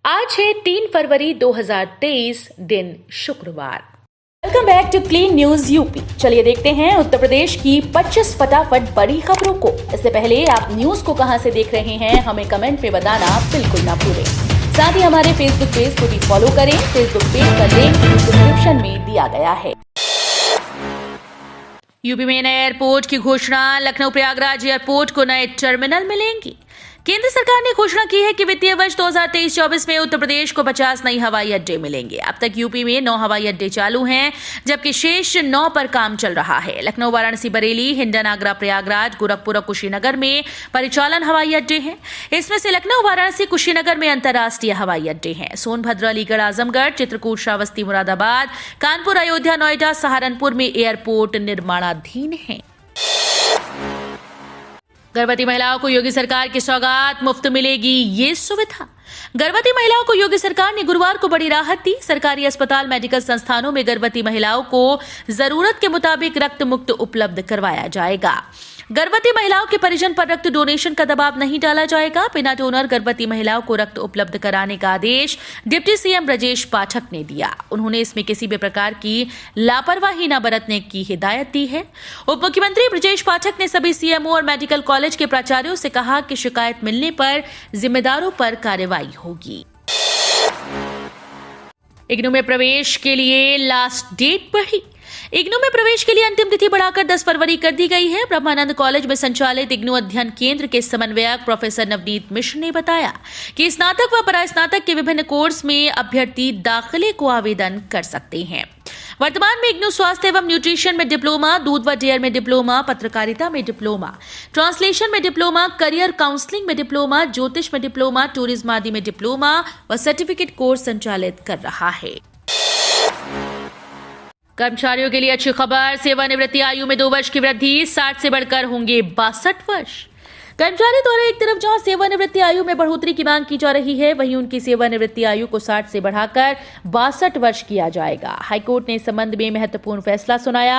आज है 3 फरवरी 2023 दिन शुक्रवार। Welcome back to clean news UP. चलिए देखते हैं उत्तर प्रदेश की 25 फटाफट बड़ी खबरों को। इससे पहले आप न्यूज को कहां से देख रहे हैं हमें कमेंट में बताना बिल्कुल ना भूलें। साथ ही हमारे फेसबुक पेज को भी फॉलो करें। फेसबुक पेज का लिंक डिस्क्रिप्शन में दिया गया है। यूपी में नए एयरपोर्ट की घोषणा। लखनऊ प्रयागराज एयरपोर्ट को नए टर्मिनल मिलेंगे। केंद्र सरकार ने घोषणा की है कि वित्तीय वर्ष 2023-24 में उत्तर प्रदेश को 50 नई हवाई अड्डे मिलेंगे। अब तक यूपी में 9 हवाई अड्डे चालू हैं, जबकि शेष 9 पर काम चल रहा है। लखनऊ, वाराणसी, बरेली, हिंडन, आगरा, प्रयागराज, गोरखपुर और कुशीनगर में परिचालन हवाई अड्डे हैं। इसमें से लखनऊ, वाराणसी, कुशीनगर में अंतर्राष्ट्रीय हवाई अड्डे हैं। सोनभद्र, अलीगढ़, आजमगढ़, चित्रकूट, श्रावस्ती, मुरादाबाद, कानपुर, अयोध्या, नोएडा, सहारनपुर में एयरपोर्ट निर्माणाधीन है। गर्भवती महिलाओं को योगी सरकार की सौगात, मुफ्त मिलेगी ये सुविधा। गर्भवती महिलाओं को योगी सरकार ने गुरुवार को बड़ी राहत दी। सरकारी अस्पताल, मेडिकल संस्थानों में गर्भवती महिलाओं को जरूरत के मुताबिक रक्त मुक्त उपलब्ध करवाया जाएगा। गर्भवती महिलाओं के परिजन पर रक्त डोनेशन का दबाव नहीं डाला जाएगा। बिना डोनर गर्भवती महिलाओं को रक्त उपलब्ध कराने का आदेश डिप्टी सीएम ब्रजेश पाठक ने दिया। उन्होंने इसमें किसी भी प्रकार की लापरवाही न बरतने की हिदायत दी है। उप मुख्यमंत्री ब्रजेश पाठक ने सभी सीएमओ और मेडिकल कॉलेज के प्राचार्यों से कहा कि शिकायत मिलने पर जिम्मेदारों पर कार्रवाई होगी। इग्नू में प्रवेश के लिए लास्ट डेट बढ़ी। इग्नू में प्रवेश के लिए अंतिम तिथि बढ़ाकर 10 फरवरी कर दी गई है। ब्रह्मानंद कॉलेज में संचालित इग्नू अध्ययन केंद्र के समन्वयक प्रोफेसर नवनीत मिश्र ने बताया कि स्नातक व परास्नातक के विभिन्न कोर्स में अभ्यर्थी दाखिले को आवेदन कर सकते हैं। वर्तमान में इग्नू स्वास्थ्य एवं न्यूट्रिशन में डिप्लोमा, दूध व डेयर में डिप्लोमा, पत्रकारिता में डिप्लोमा, ट्रांसलेशन में डिप्लोमा, करियर काउंसलिंग में डिप्लोमा, ज्योतिष में डिप्लोमा, टूरिज्म आदि में डिप्लोमा व सर्टिफिकेट कोर्स संचालित कर रहा है। कर्मचारियों के लिए अच्छी खबर। सेवानिवृत्ति आयु में 2 वर्ष की वृद्धि। 60 से बढ़कर होंगे 62 वर्ष। कर्मचारी द्वारा एक तरफ जहां सेवानिवृत्ति आयु में बढ़ोतरी की मांग की जा रही है, वहीं उनकी सेवानिवृत्ति आयु को 60 से बढ़ाकर 62 वर्ष किया जाएगा। हाईकोर्ट ने इस संबंध में महत्वपूर्ण फैसला सुनाया।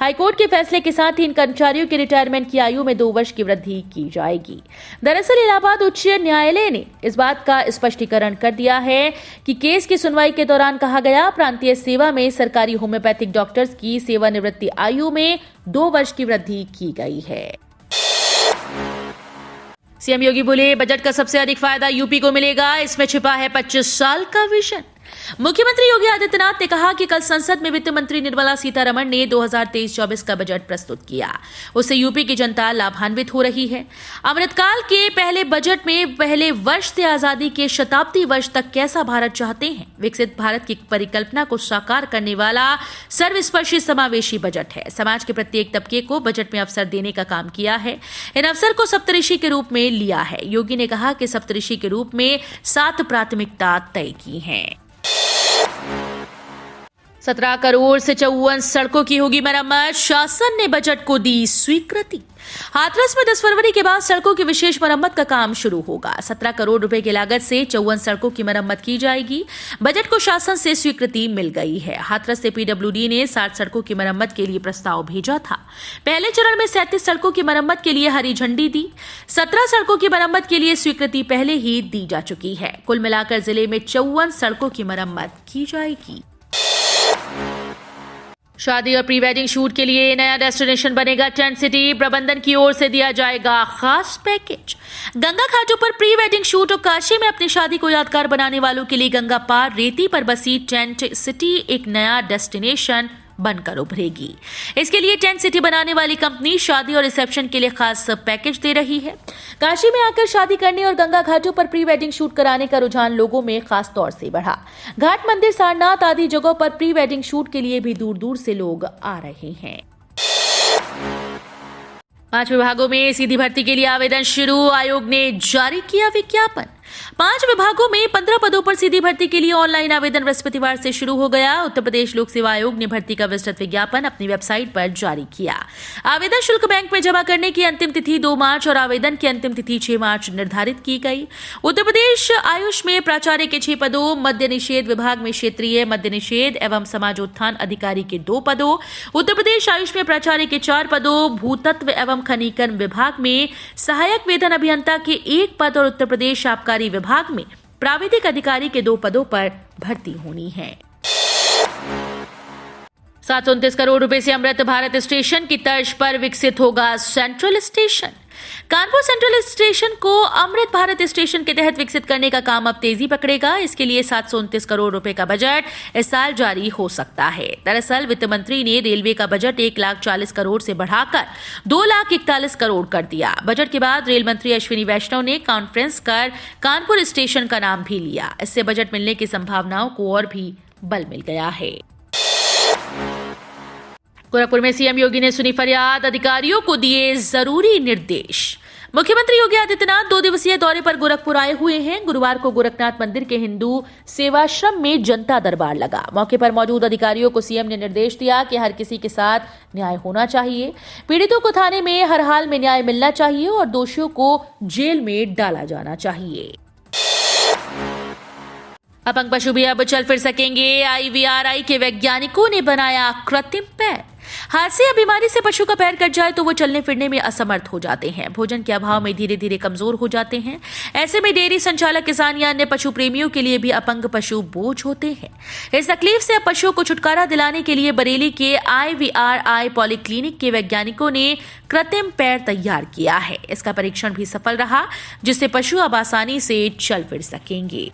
हाईकोर्ट के फैसले के साथ ही इन कर्मचारियों की रिटायरमेंट की आयु में 2 वर्ष की वृद्धि की जाएगी। दरअसल इलाहाबाद उच्च न्यायालय ने इस बात का स्पष्टीकरण कर दिया है कि केस की सुनवाई के दौरान कहा गया, प्रांतीय सेवा में सरकारी होम्योपैथिक डॉक्टर्स की सेवानिवृत्ति आयु में 2 वर्ष की वृद्धि की गई है। सीएम योगी बोले, बजट का सबसे अधिक फायदा यूपी को मिलेगा। इसमें छिपा है 25 साल का विजन। मुख्यमंत्री योगी आदित्यनाथ ने कहा कि कल संसद में वित्त मंत्री निर्मला सीतारमण ने 2023-24 का बजट प्रस्तुत किया। उससे यूपी की जनता लाभान्वित हो रही है। अमृतकाल के पहले बजट में पहले वर्ष से आजादी के शताब्दी वर्ष तक कैसा भारत चाहते हैं, विकसित भारत की परिकल्पना को साकार करने वाला सर्वस्पर्शी समावेशी बजट है। समाज के प्रत्येक तबके को बजट में अवसर देने का काम किया है। इन अवसर को सप्तऋषि के रूप में लिया है। योगी ने कहा कि सप्तऋषि के रूप में 7 प्राथमिकता तय की हैं। 17 करोड़ से 54 सड़कों की होगी मरम्मत। शासन ने बजट को दी स्वीकृति। हाथरस में 10 फरवरी के बाद सड़कों की विशेष मरम्मत का काम शुरू होगा। 17 करोड़ रुपए की लागत से 54 सड़कों की मरम्मत की जाएगी। बजट को शासन से स्वीकृति मिल गई है। हाथरस से पीडब्ल्यूडी ने 60 सड़कों की मरम्मत के लिए प्रस्ताव भेजा था। पहले चरण में 37 सड़कों की मरम्मत के लिए हरी झंडी दी। 17 सड़कों की मरम्मत के लिए स्वीकृति पहले ही दी जा चुकी है। कुल मिलाकर जिले में 54 सड़कों की मरम्मत की जाएगी। शादी और प्री वेडिंग शूट के लिए नया डेस्टिनेशन बनेगा टेंट सिटी। प्रबंधन की ओर से दिया जाएगा खास पैकेज। गंगा घाटों पर प्री वेडिंग शूट और काशी में अपनी शादी को यादगार बनाने वालों के लिए गंगा पार रेती पर बसी टेंट सिटी एक नया डेस्टिनेशन बनकर उभरेगी। इसके लिए टेंट सिटी बनाने वाली कंपनी शादी और रिसेप्शन के लिए खास पैकेज दे रही है। काशी में आकर शादी करने और गंगा घाटों पर प्री वेडिंग शूट कराने का रुझान लोगों में खास तौर से बढ़ा। घाट, मंदिर, सारनाथ आदि जगहों पर प्री वेडिंग शूट के लिए भी दूर दूर से लोग आ रहे हैं। 5 विभागों में सीधी भर्ती के लिए आवेदन शुरू। आयोग ने जारी किया विज्ञापन। 5 विभागों में 15 पदों पर सीधी भर्ती के लिए ऑनलाइन आवेदन बृहस्पतिवार से शुरू हो गया। उत्तर प्रदेश लोक सेवा आयोग ने भर्ती का विस्तृत विज्ञापन अपनी वेबसाइट पर जारी किया। आवेदन शुल्क बैंक में जमा करने की अंतिम तिथि 2 मार्च और आवेदन की अंतिम तिथि 6 मार्च निर्धारित की गई। उत्तर प्रदेश आयुष में प्राचार्य के 6 पदों, मद्य निषेध विभाग में क्षेत्रीय मद्य निषेध एवं समाजोत्थान अधिकारी के 2 पदों, उत्तर प्रदेश आयुष में प्राचार्य के 4 पदों, भूतत्व एवं खनिकर्म विभाग में सहायक वेतन अभियंता के 1 पद और उत्तर प्रदेश आबकारी विभाग में प्राविधिक अधिकारी के 2 पदों पर भर्ती होनी है। 729 करोड़ रुपए से अमृत भारत स्टेशन की तर्ज पर विकसित होगा central station. Kanpur central station को अमृत भारत स्टेशन के तहत विकसित करने का काम अब तेजी पकड़ेगा। इसके लिए 729 करोड़ रुपए का बजट इस साल जारी हो सकता है। दरअसल वित्त मंत्री ने रेलवे का बजट 1,40 करोड़ से बढ़ाकर 2,41 करोड़ कर दिया। बजट के बाद रेल मंत्री अश्विनी वैष्णव ने कॉन्फ्रेंस कर कानपुर स्टेशन का नाम भी लिया। इससे बजट मिलने की संभावनाओं को और भी बल मिल गया है। गोरखपुर में सीएम योगी ने सुनी फरियाद, अधिकारियों को दिए जरूरी निर्देश। मुख्यमंत्री योगी आदित्यनाथ 2 दिवसीय दौरे पर गोरखपुर आए हुए हैं। गुरुवार को गोरखनाथ मंदिर के हिंदू सेवाश्रम में जनता दरबार लगा। मौके पर मौजूद अधिकारियों को सीएम ने निर्देश दिया कि हर किसी के साथ न्याय होना चाहिए, पीड़ितों को थाने में हर हाल में न्याय मिलना चाहिए और दोषियों को जेल में डाला जाना चाहिए। अपंग पशु भी अब चल फिर सकेंगे। IVRI के वैज्ञानिकों ने बनाया कृत्रिम पैर। हादसे या बीमारी से पशु का पैर कट जाए तो वो चलने फिरने में असमर्थ हो जाते हैं, भोजन के अभाव में धीरे धीरे कमजोर हो जाते हैं। ऐसे में डेयरी संचालक, किसान या अन्य पशु प्रेमियों के लिए भी अपंग पशु बोझ होते हैं। इस तकलीफ से अब पशुओं को छुटकारा दिलाने के लिए बरेली के IVRI पॉलीक्लिनिक के वैज्ञानिकों ने कृत्रिम पैर तैयार किया है। इसका परीक्षण भी सफल रहा, जिससे पशु अब आसानी से चल फिर सकेंगे।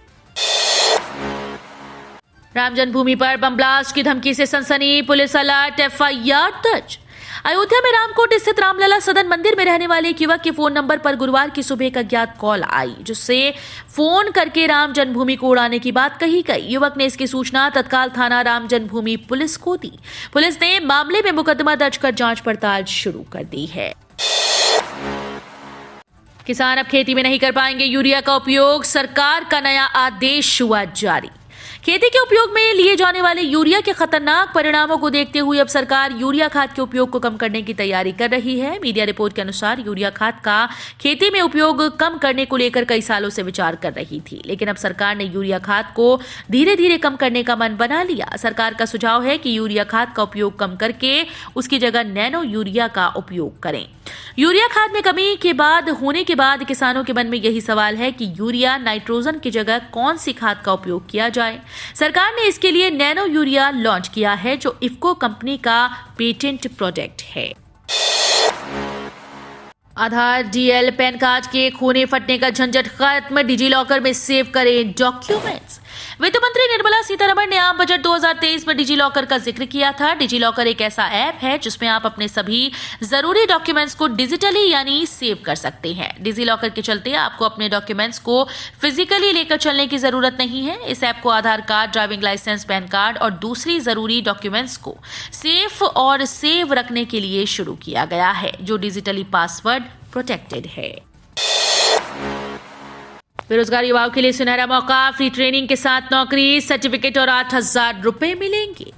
राम जन्मभूमि पर बम ब्लास्ट की धमकी से सनसनी, पुलिस अलर्ट, FIR दर्ज। अयोध्या में रामकोट स्थित रामलला सदन मंदिर में रहने वाले एक युवक के फोन नंबर पर गुरुवार की सुबह एक अज्ञात कॉल आई, जिससे फोन करके राम जन्मभूमि को उड़ाने की बात कही गई। युवक ने इसकी सूचना तत्काल थाना राम जन्मभूमि पुलिस को दी। पुलिस ने मामले में मुकदमा दर्ज कर जांच पड़ताल शुरू कर दी है। किसान अब खेती में नहीं कर पाएंगे यूरिया का उपयोग, सरकार का नया आदेश हुआ जारी। खेती के उपयोग में लिए जाने वाले यूरिया के खतरनाक परिणामों को देखते हुए अब सरकार यूरिया खाद के उपयोग को कम करने की तैयारी कर रही है। मीडिया रिपोर्ट के अनुसार यूरिया खाद का खेती में उपयोग कम करने को लेकर कई सालों से विचार कर रही थी, लेकिन अब सरकार ने यूरिया खाद को धीरे धीरे कम करने का मन बना लिया। सरकार का सुझाव है कि यूरिया खाद का उपयोग कम करके उसकी जगह नैनो यूरिया का उपयोग करें। यूरिया खाद में कमी के बाद होने के बाद किसानों के मन में यही सवाल है कि यूरिया नाइट्रोजन की जगह कौन सी खाद का उपयोग किया जाए। सरकार ने इसके लिए नैनो यूरिया लॉन्च किया है, जो इफ्को कंपनी का पेटेंट प्रोडक्ट है। आधार, DL, पैन कार्ड के खोने फटने का झंझट खत्म, डिजी लॉकर में सेव करें डॉक्यूमेंट्स। वित्त मंत्री निर्मला सीतारमण ने आम बजट 2023 में डिजी लॉकर का जिक्र किया था। डिजी लॉकर एक ऐसा ऐप है जिसमें आप अपने सभी जरूरी डॉक्यूमेंट्स को डिजिटली यानी सेव कर सकते हैं। डिजी लॉकर के चलते आपको अपने डॉक्यूमेंट्स को फिजिकली लेकर चलने की जरूरत नहीं है। इस ऐप को Aadhaar card, driving licence, PAN card और दूसरी जरूरी डॉक्यूमेंट्स को सेफ और सेव रखने के लिए शुरू किया गया है, जो डिजिटली पासवर्ड प्रोटेक्टेड है। बेरोजगार युवाओं के लिए सुनहरा मौका, फ्री ट्रेनिंग के साथ नौकरी, सर्टिफिकेट और 8,000 रुपए मिलेंगे।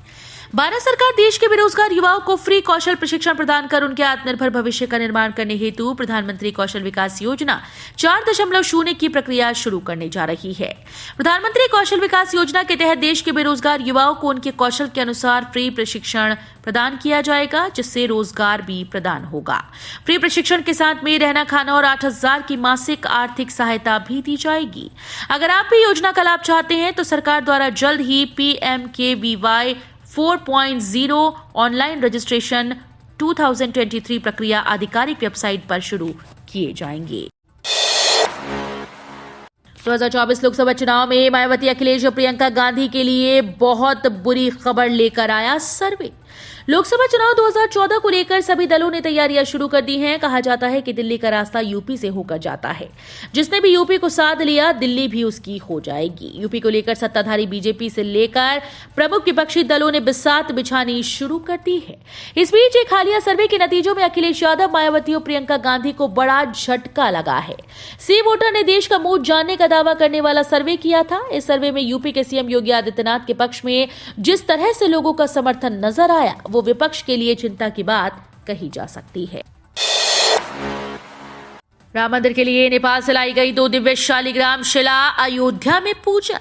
भारत सरकार देश के बेरोजगार युवाओं को फ्री कौशल प्रशिक्षण प्रदान कर उनके आत्मनिर्भर भविष्य का निर्माण करने हेतु प्रधानमंत्री कौशल विकास योजना 4.0 की प्रक्रिया शुरू करने जा रही है। प्रधानमंत्री कौशल विकास योजना के तहत देश के बेरोजगार युवाओं को उनके कौशल के अनुसार फ्री प्रशिक्षण प्रदान किया जाएगा, जिससे रोजगार भी प्रदान होगा। फ्री प्रशिक्षण के साथ में रहना, खाना और 8,000 की मासिक आर्थिक सहायता भी दी जाएगी। अगर आप भी योजना का लाभ चाहते हैं तो सरकार द्वारा जल्द ही PMKVY 4.0 ऑनलाइन रजिस्ट्रेशन 2023 प्रक्रिया आधिकारिक वेबसाइट पर शुरू किए जाएंगे। 2024 लोकसभा चुनाव में मायावती, अखिलेश और प्रियंका गांधी के लिए बहुत बुरी खबर लेकर आया सर्वे। लोकसभा चुनाव 2014 को लेकर सभी दलों ने तैयारियां शुरू कर दी हैं। कहा जाता है कि दिल्ली का रास्ता यूपी से होकर जाता है। जिसने भी यूपी को साध लिया, दिल्ली भी उसकी हो जाएगी। यूपी को लेकर सत्ताधारी बीजेपी से लेकर प्रमुख विपक्षी दलों ने बिसात बिछानी शुरू कर दी है। इस बीच एक हालिया सर्वे के नतीजों में अखिलेश यादव, मायावती और प्रियंका गांधी को बड़ा झटका लगा है। सी वोटर ने देश का मूड जानने का दावा करने वाला सर्वे किया था। इस सर्वे में यूपी के सीएम योगी आदित्यनाथ के पक्ष में जिस तरह से लोगों का समर्थन नजर आया, वो विपक्ष के लिए चिंता की बात कही जा सकती है। राम मंदिर के लिए नेपाल से लाई गई 2 दिव्य शालिग्राम शिला अयोध्या में पूजन।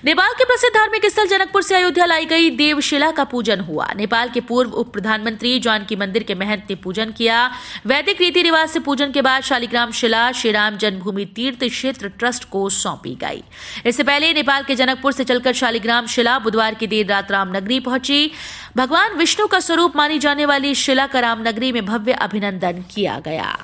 नेपाल के प्रसिद्ध धार्मिक स्थल जनकपुर से अयोध्या लाई गई देवशिला का पूजन हुआ। नेपाल के पूर्व उप प्रधानमंत्री जानकी मंदिर के महंत ने पूजन किया। वैदिक रीति रिवाज से पूजन के बाद शालिग्राम शिला श्री राम जन्मभूमि तीर्थ क्षेत्र ट्रस्ट को सौंपी गई। इससे पहले नेपाल के जनकपुर से चलकर शालिग्राम शिला बुधवार की देर रात रामनगरी पहुंची। भगवान विष्णु का स्वरूप मानी जाने वाली शिला का रामनगरी में भव्य अभिनंदन किया गया।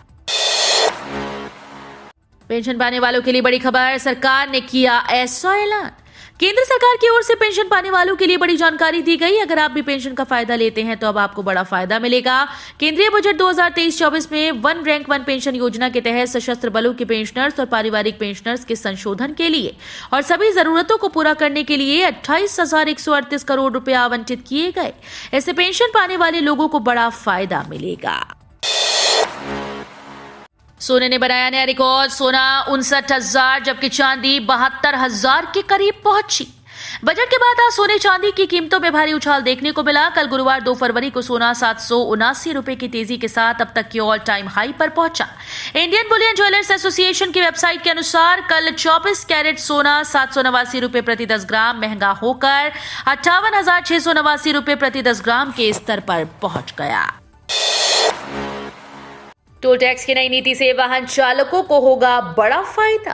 पेंशन पाने वालों के लिए बड़ी खबर, सरकार ने किया ऐसा ऐलान। केंद्र सरकार की ओर से पेंशन पाने वालों के लिए बड़ी जानकारी दी गई। अगर आप भी पेंशन का फायदा लेते हैं तो अब आपको बड़ा फायदा मिलेगा। केंद्रीय बजट 2023-24 में वन रैंक वन पेंशन योजना के तहत सशस्त्र बलों के पेंशनर्स और पारिवारिक पेंशनर्स के संशोधन के लिए और सभी जरूरतों को पूरा करने के लिए 28,138 करोड़ रुपए आवंटित किए गए। इससे पेंशन पाने वाले लोगों को बड़ा फायदा मिलेगा। सोने ने बनाया नया रिकॉर्ड, सोना 59,000 जबकि चांदी 72,000 के करीब पहुंची। बजट के बाद आज सोने चांदी की कीमतों में भारी उछाल देखने को मिला। कल गुरुवार 2 फरवरी को सोना 779 रुपए की तेजी के साथ अब तक की ऑल टाइम हाई पर पहुंचा। इंडियन बुलियन ज्वेलर्स एसोसिएशन की वेबसाइट के अनुसार कल 24 कैरेट सोना 789 रुपए प्रति 10 ग्राम महंगा होकर 58,689 रुपए प्रति 10 ग्राम के स्तर पर पहुंच गया। टोल टैक्स की नई नीति से वाहन चालकों को होगा बड़ा फायदा।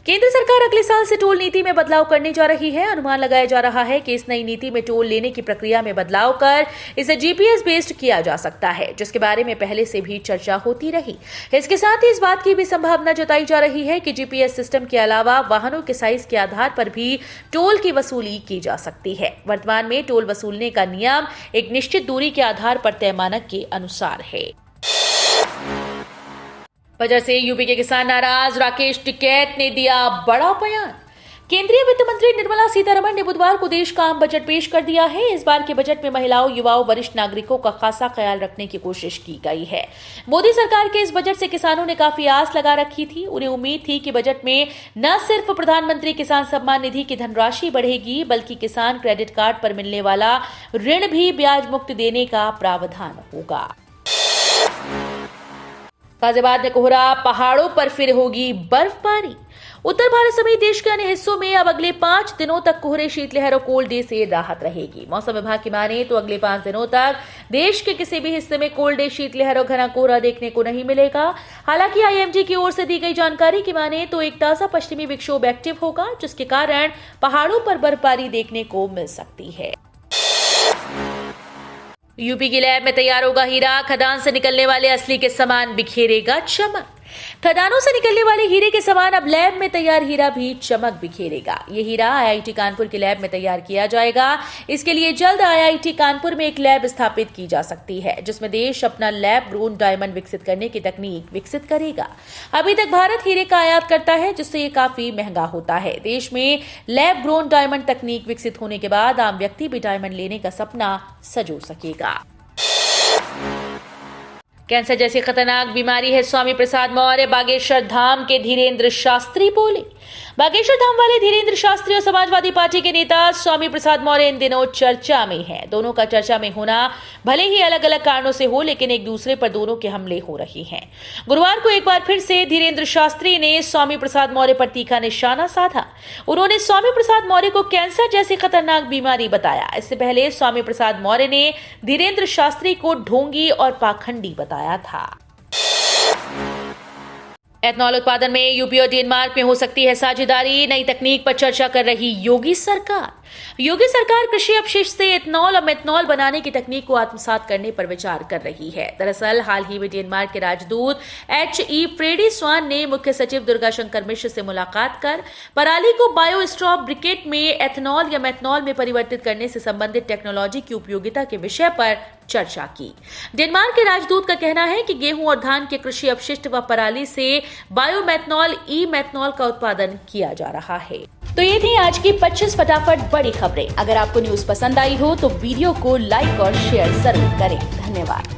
केंद्र सरकार अगले साल से टोल नीति में बदलाव करने जा रही है। अनुमान लगाया जा रहा है कि इस नई नीति में टोल लेने की प्रक्रिया में बदलाव कर इसे जीपीएस बेस्ड किया जा सकता है, जिसके बारे में पहले से भी चर्चा होती रही। इसके साथ ही इस बात की भी संभावना जताई जा रही है कि जीपीएस सिस्टम के अलावा वाहनों के साइज के आधार पर भी टोल की वसूली की जा सकती है। वर्तमान में टोल वसूलने का नियम एक निश्चित दूरी के आधार पर तय मानक के अनुसार है। बजट से यूपी के किसान नाराज, राकेश टिकैत ने दिया बड़ा बयान। केंद्रीय वित्त मंत्री निर्मला सीतारमण ने बुधवार को देश का आम बजट पेश कर दिया है। इस बार के बजट में महिलाओं, युवाओं, वरिष्ठ नागरिकों का खासा ख्याल रखने की कोशिश की गई है। मोदी सरकार के इस बजट से किसानों ने काफी आस लगा रखी थी। उन्हें उम्मीद थी कि बजट में न सिर्फ प्रधानमंत्री किसान सम्मान निधि की धनराशि बढ़ेगी, बल्कि किसान क्रेडिट कार्ड पर मिलने वाला ऋण भी ब्याज मुक्त देने का प्रावधान होगा। गाजियाबाद में कोहरा, पहाड़ों पर फिर होगी बर्फबारी। उत्तर भारत समेत देश के अन्य हिस्सों में अब अगले 5 दिनों तक कोहरे, शीतलहर और कोल्ड डे से राहत रहेगी। मौसम विभाग की माने तो अगले 5 दिनों तक देश के किसी भी हिस्से में कोल्ड डे, शीतलहर और घना कोहरा देखने को नहीं मिलेगा। हालांकि आईएमडी की ओर से दी गई जानकारी की माने तो एक ताजा पश्चिमी विक्षोभ एक्टिव होगा, जिसके कारण पहाड़ों पर बर्फबारी देखने को मिल सकती है। यूपी की लैब में तैयार होगा हीरा, खदान से निकलने वाले असली के सामान बिखेरेगा चमक। खदानों से निकलने वाले हीरे के समान अब लैब में तैयार हीरा भी चमक बिखेरेगा। ये हीरा आईआईटी कानपुर की लैब में तैयार किया जाएगा। इसके लिए जल्द आईआईटी कानपुर में एक लैब स्थापित की जा सकती है, जिसमें देश अपना लैब ग्रोन डायमंड विकसित करने की तकनीक विकसित करेगा। अभी तक भारत हीरे का आयात करता है, जिससे ये काफी महंगा होता है। देश में लैब ग्रोन डायमंड तकनीक विकसित होने के बाद आम व्यक्ति भी डायमंड लेने का सपना सजो सकेगा। कैंसर जैसी खतरनाक बीमारी है स्वामी प्रसाद मौर्य, बागेश्वर धाम के धीरेन्द्र शास्त्री बोले। बागेश्वर धाम वाले धीरेन्द्र शास्त्री और समाजवादी पार्टी के नेता स्वामी प्रसाद मौर्य इन दिनों चर्चा में हैं। दोनों का चर्चा में होना भले ही अलग अलग कारणों से हो, लेकिन एक दूसरे पर दोनों के हमले हो रहे हैं। गुरुवार को एक बार फिर से धीरेन्द्र शास्त्री ने स्वामी प्रसाद मौर्य पर तीखा निशाना साधा। उन्होंने स्वामी प्रसाद मौर्य को कैंसर जैसी खतरनाक बीमारी बताया। इससे पहले स्वामी प्रसाद मौर्य ने धीरेन्द्र शास्त्री को ढोंगी और पाखंडी बताया था। एथनॉल उत्पादन में यूपी और डेनमार्क में हो सकती है साझेदारी, नई तकनीक पर चर्चा कर रही योगी सरकार। योगी सरकार कृषि अपशिष्ट से एथनॉल और मेथनॉल बनाने की तकनीक को आत्मसात करने पर विचार कर रही है। दरअसल हाल ही में डेनमार्क के राजदूत H.E. फ्रेडी स्वान ने मुख्य सचिव दुर्गाशंकर मिश्र से मुलाकात कर पराली को बायोस्टॉप ब्रिकेट में एथनॉल या मेथनॉल में परिवर्तित करने से संबंधित टेक्नोलॉजी की उपयोगिता के विषय पर चर्चा की। डेनमार्क के राजदूत का कहना है कि गेहूं और धान के कृषि अपशिष्ट व पराली से बायोमेथनॉल, ई मेथनॉल का उत्पादन किया जा रहा है। तो ये थी आज की 25 फटाफट बड़ी खबरें। अगर आपको न्यूज पसंद आई हो तो वीडियो को लाइक और शेयर जरूर करें। धन्यवाद।